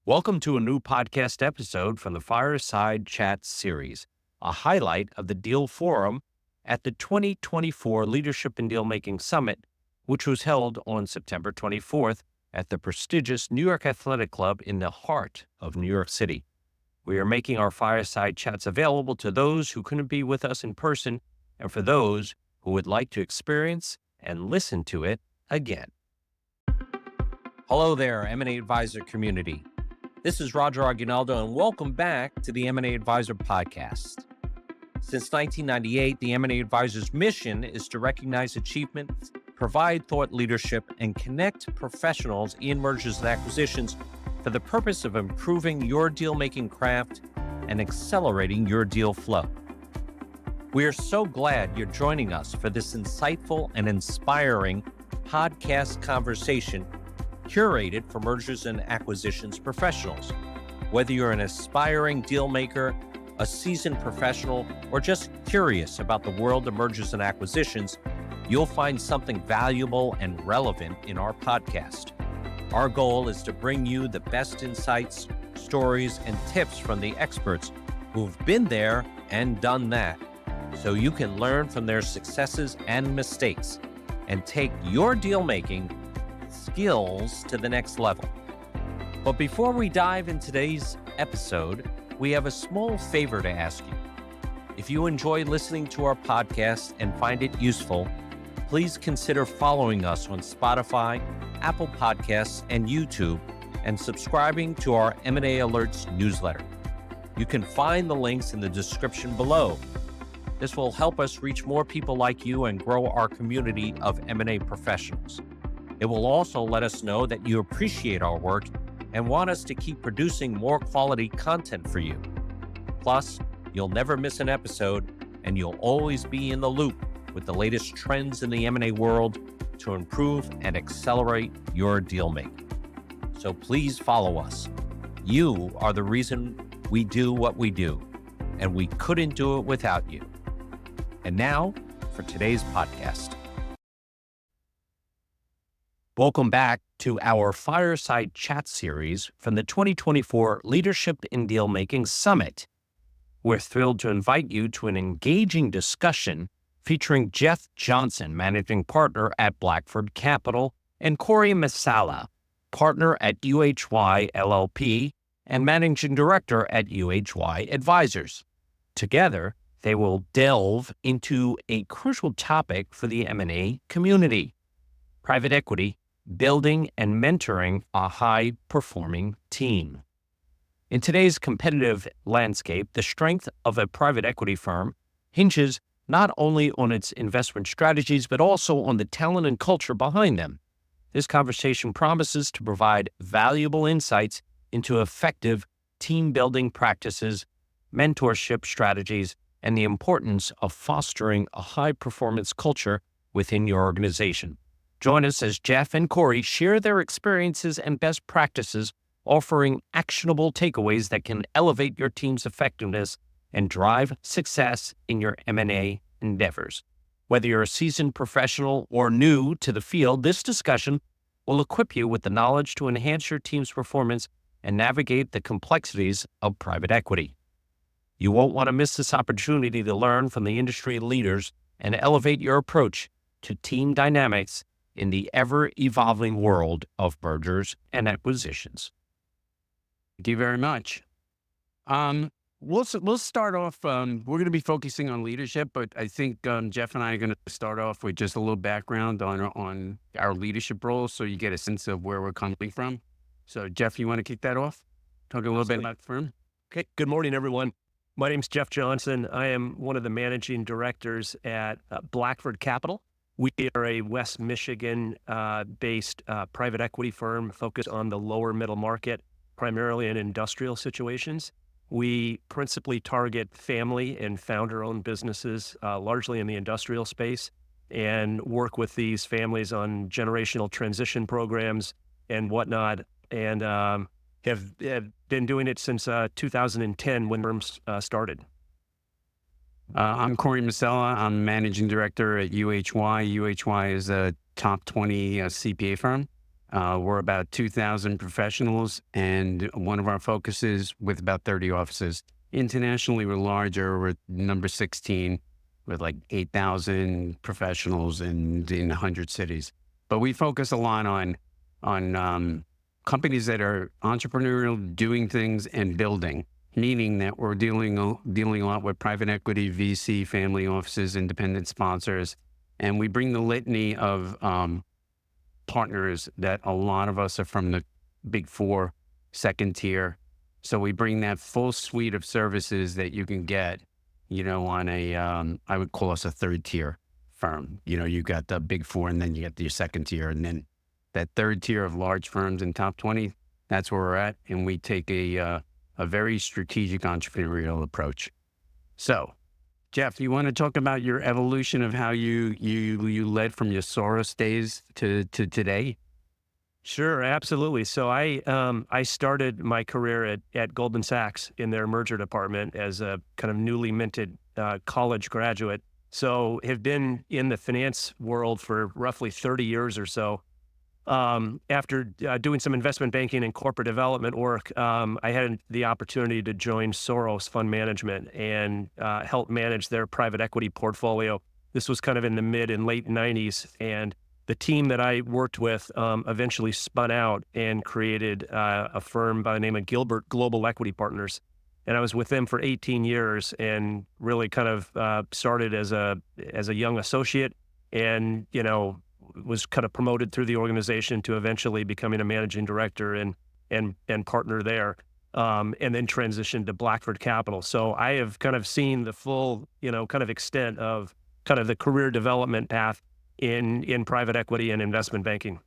Welcome to a new podcast episode from the Fireside Chat series, a highlight of the Deal Forum at the 2024 Leadership in Dealmaking Summit, which was held on September 24th at the prestigious New York Athletic Club in the heart of New York City. We are making our Fireside Chats available to those who couldn't be with us in person and for those who would like to experience and listen to it again. Hello there, M&A Advisor community. This is Roger Aguinaldo, and welcome back to the M&A Advisor podcast. Since 1998, the M&A Advisor's mission is to recognize achievements, provide thought leadership, and connect professionals in mergers and acquisitions for the purpose of improving your deal-making craft and accelerating your deal flow. We are so glad you're joining us for this insightful and inspiring podcast conversation curated for mergers and acquisitions professionals. Whether you're an aspiring deal maker, a seasoned professional, or just curious about the world of mergers and acquisitions, you'll find something valuable and relevant in our podcast. Our goal is to bring you the best insights, stories, and tips from the experts who've been there and done that, so you can learn from their successes and mistakes and take your deal making skills to the next level. But before we dive in today's episode, we have a small favor to ask you. If you enjoy listening to our podcast and find it useful, please consider following us on Spotify, Apple Podcasts, and YouTube, and subscribing to our M&A Alerts newsletter. You can find the links in the description below. This will help us reach more people like you and grow our community of M&A professionals. It will also let us know that you appreciate our work and want us to keep producing more quality content for you. Plus, you'll never miss an episode, and you'll always be in the loop with the latest trends in the M&A world to improve and accelerate your deal making. So please follow us. You are the reason we do what we do, and we couldn't do it without you. And now for today's podcast. Welcome back to our Fireside Chat series from the 2024 Leadership in Dealmaking Summit. We're thrilled to invite you to an engaging discussion featuring Jeff Johnson, Managing Partner at Blackford Capital, and Corey Massella, Partner at UHY LLP and Managing Director at UHY Advisors. Together, they will delve into a crucial topic for the M&A community: private equity, building and mentoring a high-performing team. In today's competitive landscape, the strength of a private equity firm hinges not only on its investment strategies, but also on the talent and culture behind them. This conversation promises to provide valuable insights into effective team-building practices, mentorship strategies, and the importance of fostering a high-performance culture within your organization. Join us as Jeff and Corey share their experiences and best practices, offering actionable takeaways that can elevate your team's effectiveness and drive success in your M&A endeavors. Whether you're a seasoned professional or new to the field, this discussion will equip you with the knowledge to enhance your team's performance and navigate the complexities of private equity. You won't want to miss this opportunity to learn from the industry leaders and elevate your approach to team dynamics in the ever-evolving world of mergers and acquisitions. Thank you very much. We'll start off, we're going to be focusing on leadership, but I think Jeff and I are going to start off with just a little background on our leadership roles so you get a sense of where we're coming from. So Jeff, you want to kick that off? Talk a little bit about the firm? Okay. Good morning, everyone. My name's Jeff Johnson. I am one of the managing directors at Blackford Capital. We are a West Michigan-based private equity firm focused on the lower middle market, primarily in industrial situations. We principally target family and founder-owned businesses, largely in the industrial space, and work with these families on generational transition programs and whatnot, and have been doing it since 2010 when firms started. I'm Corey Massella. I'm managing director at UHY. UHY is a top 20 CPA firm. We're about 2,000 professionals, and one of our focuses with about 30 offices. Internationally, we're larger. We're number 16 with like 8,000 professionals in 100 cities. But we focus a lot on companies that are entrepreneurial, doing things and building, meaning that we're dealing a lot with private equity, VC, family offices, independent sponsors, and we bring the litany of partners that a lot of us are from the big four, second tier. So we bring that full suite of services that you can get, on I would call us a third tier firm. You got the big four, and then you get your second tier, and then that third tier of large firms in top 20, that's where we're at. And we take a very strategic entrepreneurial approach. So, Jeff, you want to talk about your evolution of how you led from your Soros days to today? Sure, absolutely. So I started my career at Goldman Sachs in their merger department as a kind of newly minted college graduate. So have been in the finance world for roughly 30 years or so. After doing some investment banking and corporate development work, I had the opportunity to join Soros Fund Management and help manage their private equity portfolio. This was kind of in the mid and late 90s. And the team that I worked with eventually spun out and created a firm by the name of Gilbert Global Equity Partners. And I was with them for 18 years and really kind of started as a young associate and, was kind of promoted through the organization to eventually becoming a managing director and partner there, and then transitioned to Blackford Capital. So I have kind of seen the full, kind of extent of kind of the career development path in private equity and investment banking.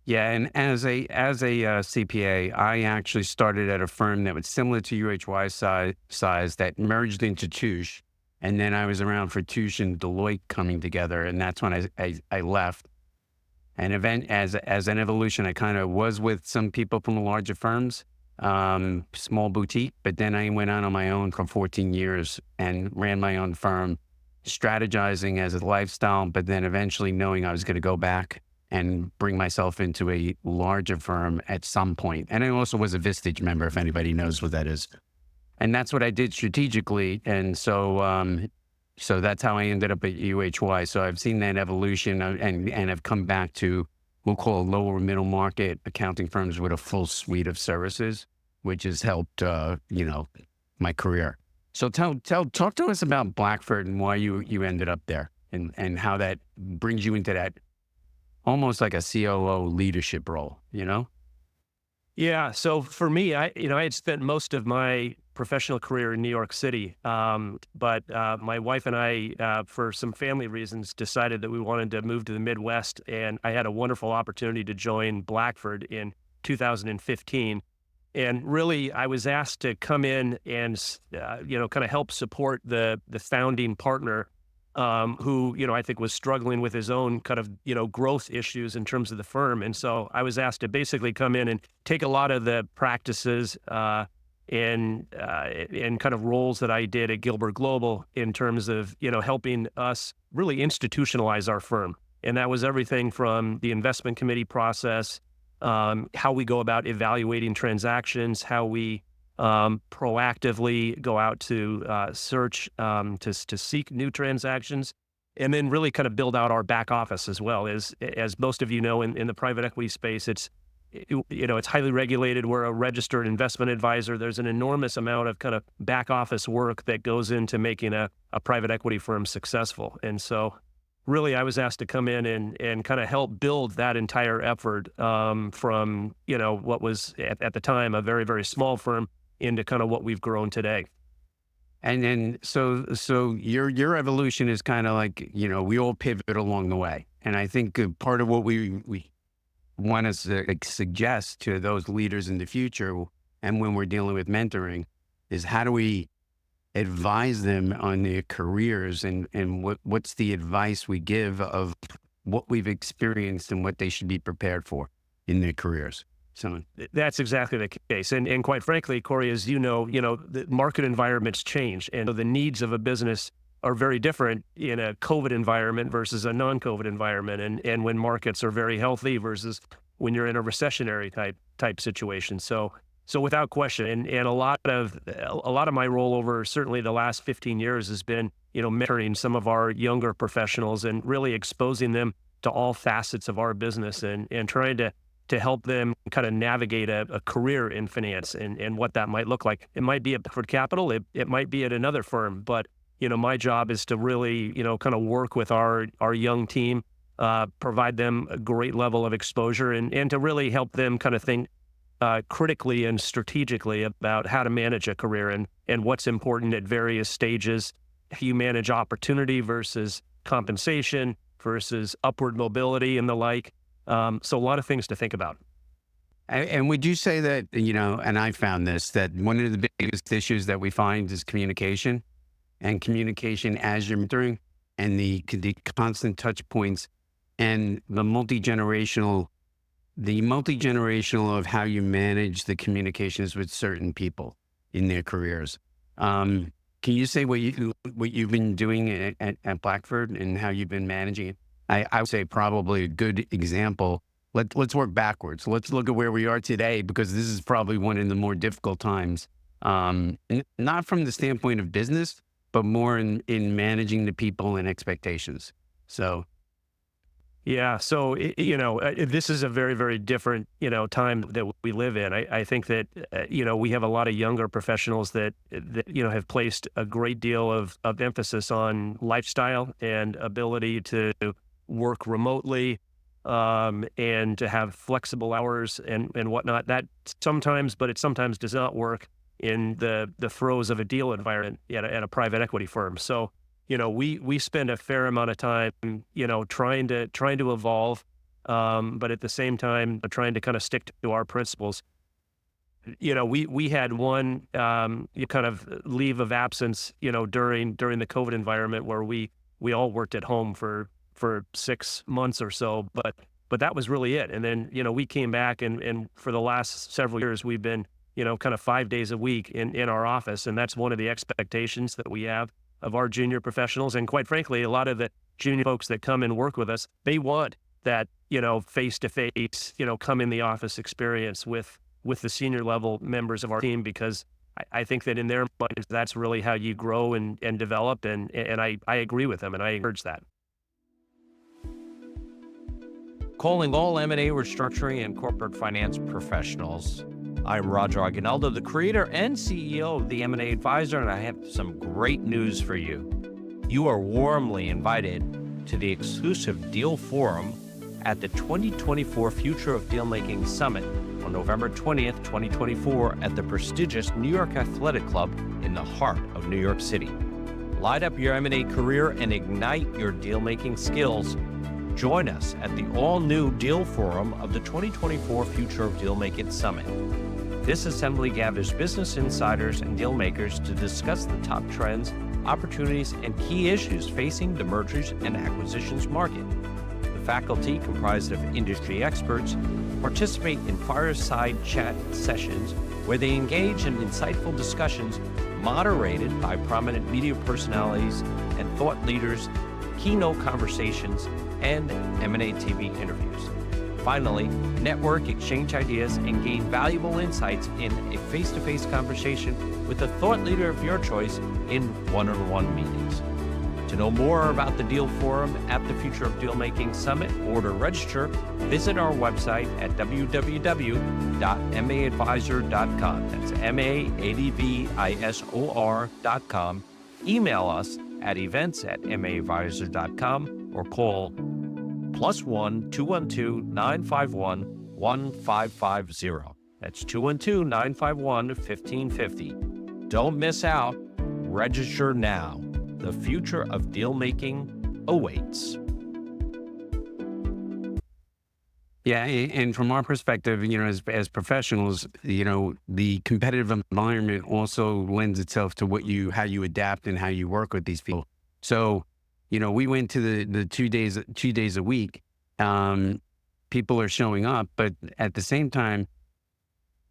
Yeah, and as a CPA, I actually started at a firm that was similar to UHY size that merged into Touche. And then I was around for Touche and Deloitte coming together, and that's when I left. And as an evolution, I kind of was with some people from the larger firms, small boutique, but then I went out on my own for 14 years and ran my own firm, strategizing as a lifestyle, but then eventually knowing I was going to go back and bring myself into a larger firm at some point. And I also was a Vistage member, if anybody knows what that is. And that's what I did strategically. And so that's how I ended up at UHY. So I've seen that evolution and I've come back to, we'll call lower middle market accounting firms with a full suite of services, which has helped, my career. So talk to us about Blackford and why you ended up there and how that brings you into that almost like a COO leadership role, Yeah. So for me, I had spent most of my professional career in New York City. But my wife and I, for some family reasons, decided that we wanted to move to the Midwest. And I had a wonderful opportunity to join Blackford in 2015. And really, I was asked to come in and, kind of help support the founding partner, who, I think was struggling with his own kind of, growth issues in terms of the firm. And so I was asked to basically come in and take a lot of the practices and kind of roles that I did at Gilbert Global in terms of, helping us really institutionalize our firm. And that was everything from the investment committee process, how we go about evaluating transactions, how we proactively go out to search to seek new transactions, and then really kind of build out our back office as well. As most of you know, in the private equity space, it's highly regulated. We're a registered investment advisor. There's an enormous amount of kind of back office work that goes into making a private equity firm successful. And so really, I was asked to come in and kind of help build that entire effort from, what was at the time a very, very small firm into kind of what we've grown today. And then, so your evolution is kind of like, we all pivot along the way. And I think part of what we want to suggest to those leaders in the future, and when we're dealing with mentoring, is how do we advise them on their careers and what's the advice we give of what we've experienced and what they should be prepared for in their careers. So that's exactly the case. And quite frankly, Corey, as you know, the market environments change, and the needs of a business are very different in a COVID environment versus a non-COVID environment. And when markets are very healthy versus when you're in a recessionary type situation. So without question, and a lot of my role over certainly the last 15 years has been, mentoring some of our younger professionals and really exposing them to all facets of our business and trying to help them kind of navigate a career in finance and what that might look like. It might be at Blackford Capital, it might be at another firm, but my job is to really, kind of work with our young team, provide them a great level of exposure and to really help them kind of think critically and strategically about how to manage a career and what's important at various stages. How you manage opportunity versus compensation versus upward mobility and the like. So a lot of things to think about. And would you say that, and I found this, that one of the biggest issues that we find is communication and communication as you're mentoring and the constant touch points and the multigenerational of how you manage the communications with certain people in their careers. Can you say what you've been doing at Blackford and how you've been managing it? I would say probably a good example. Let's work backwards. Let's look at where we are today, because this is probably one of the more difficult times, not from the standpoint of business, but more in managing the people and expectations. So. Yeah. So, this is a very, very different, time that we live in. I think that, we have a lot of younger professionals that have placed a great deal of emphasis on lifestyle and ability to work remotely, and to have flexible hours and whatnot. That sometimes, but it sometimes does not work in the throes of a deal environment at a private equity firm. So, we spend a fair amount of time, trying to evolve, but at the same time, trying to kind of stick to our principles. We had one kind of leave of absence, during the COVID environment where we all worked at home for 6 months or so, but that was really it. And then, we came back and for the last several years, we've been, kind of 5 days a week in our office. And that's one of the expectations that we have of our junior professionals. And quite frankly, a lot of the junior folks that come and work with us, they want that, face-to-face, come in the office experience with the senior level members of our team, because I think that in their minds, that's really how you grow and develop. And I agree with them, and I encourage that. Calling all M&A restructuring and corporate finance professionals. I'm Roger Aguinaldo, the creator and CEO of the M&A Advisor, and I have some great news for you. You are warmly invited to the exclusive Deal Forum at the 2024 Future of Dealmaking Summit on November 20th, 2024 at the prestigious New York Athletic Club in the heart of New York City. Light up your M&A career and ignite your deal-making skills. Join us at the all-new Deal Forum of the 2024 Future of Dealmaking Summit. This assembly gathers business insiders and deal makers to discuss the top trends, opportunities, and key issues facing the mergers and acquisitions market. The faculty, comprised of industry experts, participate in fireside chat sessions where they engage in insightful discussions moderated by prominent media personalities and thought leaders, keynote conversations, and M&A TV interviews. Finally, network, exchange ideas, and gain valuable insights in a face-to-face conversation with a thought leader of your choice in one-on-one meetings. To know more about the Deal Forum at the Future of Dealmaking Summit or to register, visit our website at www.maadvisor.com. That's MAADVISOR.com. Email us at events@maadvisor.com or call +1 212 951 1550. That's 212 951 1550. Don't miss out. Register now. The future of dealmaking awaits. Yeah, and from our perspective, as professionals, the competitive environment also lends itself to how you adapt and how you work with these people. So, we went to the 2 days a week. People are showing up, but at the same time,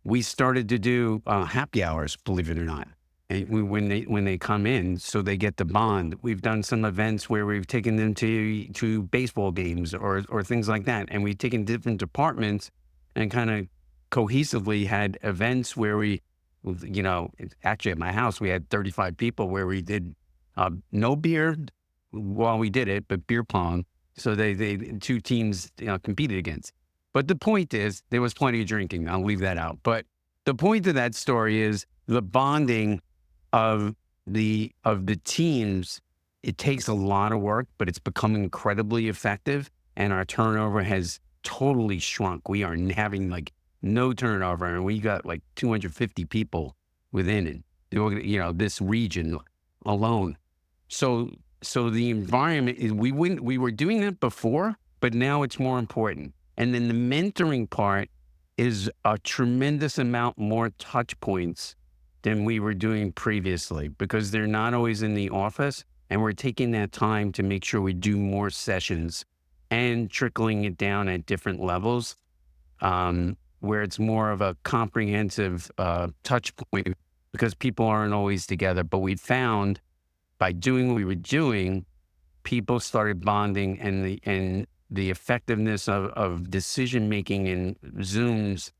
we started to do happy hours, believe it or not. And when they come in, so they get the bond. We've done some events where we've taken them to baseball games or things like that, and we've taken different departments and kind of cohesively had events where we, actually at my house, we had 35 people where we did no beer while we did it, but beer pong. So they two teams competed against. But the point is, there was plenty of drinking. I'll leave that out. But the point of that story is the bonding of the teams. It takes a lot of work, but it's become incredibly effective. And our turnover has totally shrunk. We are having like no turnover, and we got like 250 people within it, this region alone. So the environment is, we were doing that before, but now it's more important. And then the mentoring part is a tremendous amount more touch points than we were doing previously, because they're not always in the office, and we're taking that time to make sure we do more sessions and trickling it down at different levels, where it's more of a comprehensive touch point, because people aren't always together. But we found by doing what we were doing, people started bonding, and the effectiveness of decision making in Zooms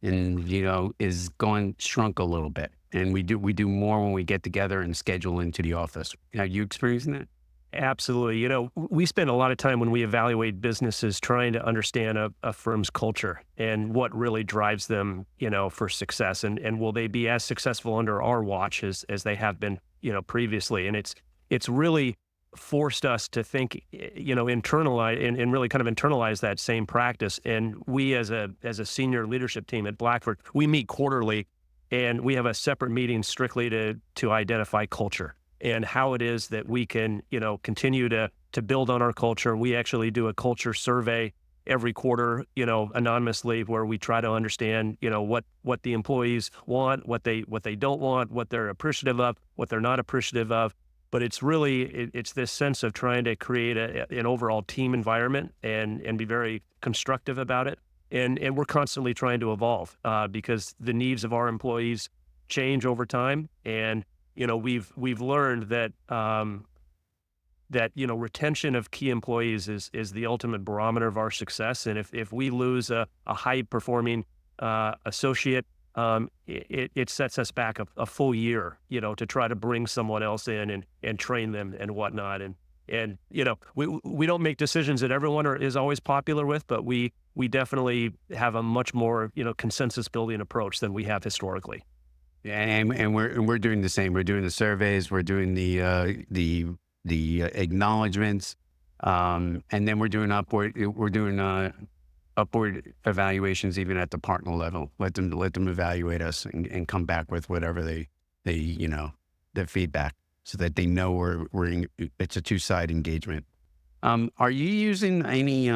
is shrunk a little bit. And we do more when we get together and schedule into the office. Are you experiencing that? Absolutely. We spend a lot of time when we evaluate businesses trying to understand a firm's culture and what really drives them, for success. And will they be as successful under our watch as they have been, previously? And it's really forced us to think, internalize and really kind of internalize that same practice. And we as a senior leadership team at Blackford, we meet quarterly, and we have a separate meeting strictly to identify culture and how it is that we can, continue to build on our culture. We actually do a culture survey every quarter, anonymously, where we try to understand, what the employees want, what they don't want, what they're appreciative of, what they're not appreciative of. But it's really, it's this sense of trying to create an overall team environment and be very constructive about it. And we're constantly trying to evolve because the needs of our employees change over time. And, we've learned that, retention of key employees is the ultimate barometer of our success. And if we lose a high performing associate, it sets us back a full year, to try to bring someone else in and train them and whatnot. And we don't make decisions that everyone is always popular with, but we definitely have a much more, consensus building approach than we have historically. And we're doing the same. We're doing the surveys. We're doing the acknowledgments, and then we're doing upward evaluations even at the partner level. Let them evaluate us and come back with whatever they their feedback, so that they know it's a two-side engagement. Are you using any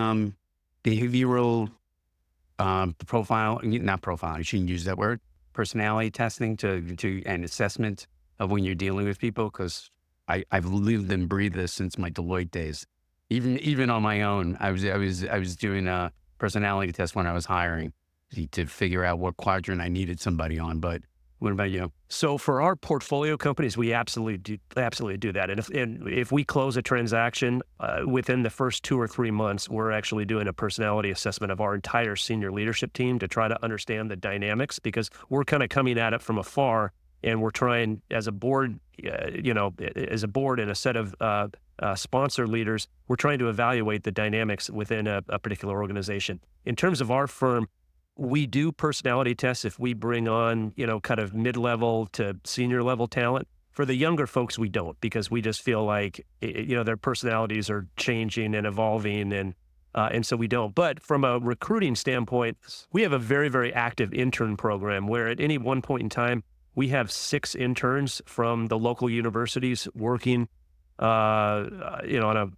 behavioral profile? Not profile. You shouldn't use that word. Personality testing to an assessment of when you're dealing with people, because I've lived and breathed this since my Deloitte days. Even on my own, I was doing a personality test when I was hiring to figure out what quadrant I needed somebody on. But what about you? So for our portfolio companies, we absolutely do that. And if we close a transaction within the first 2 or 3 months, we're actually doing a personality assessment of our entire senior leadership team to try to understand the dynamics, because we're kind of coming at it from afar, and we're trying as a board, as a board and a set of sponsor leaders, we're trying to evaluate the dynamics within a particular organization. In terms of our firm, we do personality tests if we bring on, kind of mid-level to senior level talent. For the younger folks, we don't, because we just feel like, their personalities are changing and evolving, and so we don't. But from a recruiting standpoint, we have a very, very active intern program where at any one point in time, we have 6 interns from the local universities working, on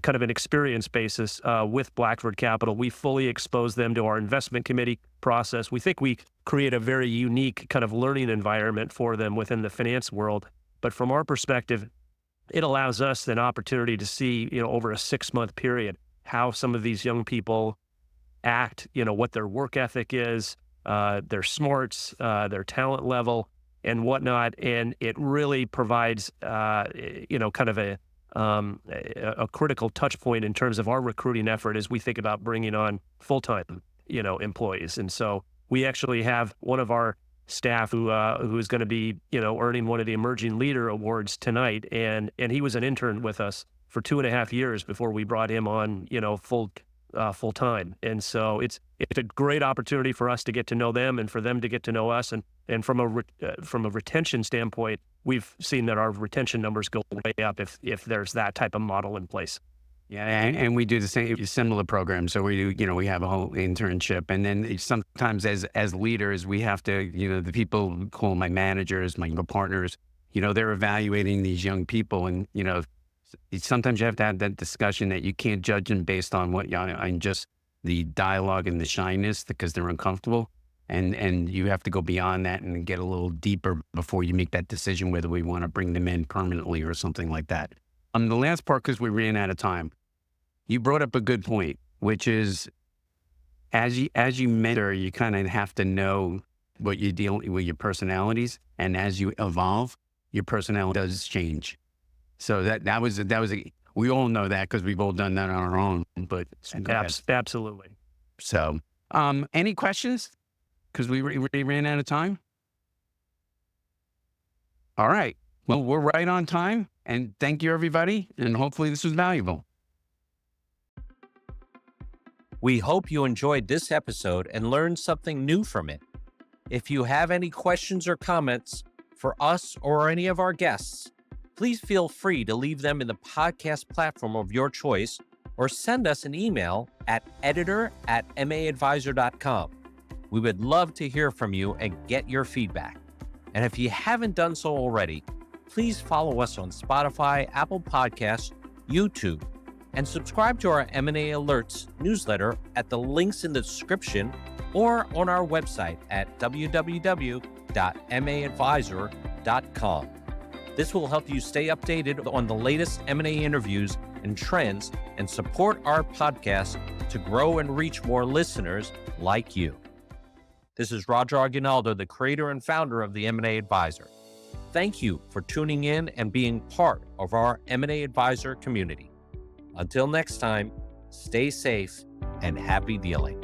kind of an experience basis with Blackford Capital. We fully expose them to our investment committee process. We think we create a very unique kind of learning environment for them within the finance world. But from our perspective, it allows us an opportunity to see, over a 6-month period, how some of these young people act, what their work ethic is, their smarts, their talent level, and whatnot. And it really provides, kind of a critical touch point in terms of our recruiting effort as we think about bringing on full-time employees. And so we actually have one of our staff who is going to be, earning one of the Emerging Leader Awards tonight. And he was an intern with us for 2.5 years before we brought him on, full time. And so it's a great opportunity for us to get to know them and for them to get to know us. And from a retention standpoint, we've seen that our retention numbers go way up if there's that type of model in place. Yeah, and we do the same similar program. So we do, we have a whole internship, and then sometimes as leaders, we have to, the people call my managers, my partners, they're evaluating these young people, and sometimes you have to have that discussion that you can't judge them based on on just the dialogue and the shyness because they're uncomfortable, and you have to go beyond that and get a little deeper before you make that decision whether we want to bring them in permanently or something like that. The last part, because we ran out of time, you brought up a good point, which is as you mentor, you kind of have to know what you're dealing with, your personalities, and as you evolve, your personality does change. So that was we all know that because we've all done that on our own. But absolutely. So, any questions? Because we ran out of time. All right. Well, we're right on time. And thank you, everybody. And hopefully this was valuable. We hope you enjoyed this episode and learned something new from it. If you have any questions or comments for us or any of our guests, please feel free to leave them in the podcast platform of your choice or send us an email at editor@maadvisor.com. We would love to hear from you and get your feedback. And if you haven't done so already, please follow us on Spotify, Apple Podcasts, YouTube, and subscribe to our M&A Alerts newsletter at the links in the description or on our website at www.maadvisor.com. This will help you stay updated on the latest M&A interviews and trends and support our podcast to grow and reach more listeners like you. This is Roger Aguinaldo, the creator and founder of the M&A Advisor. Thank you for tuning in and being part of our M&A Advisor community. Until next time, stay safe and happy dealing.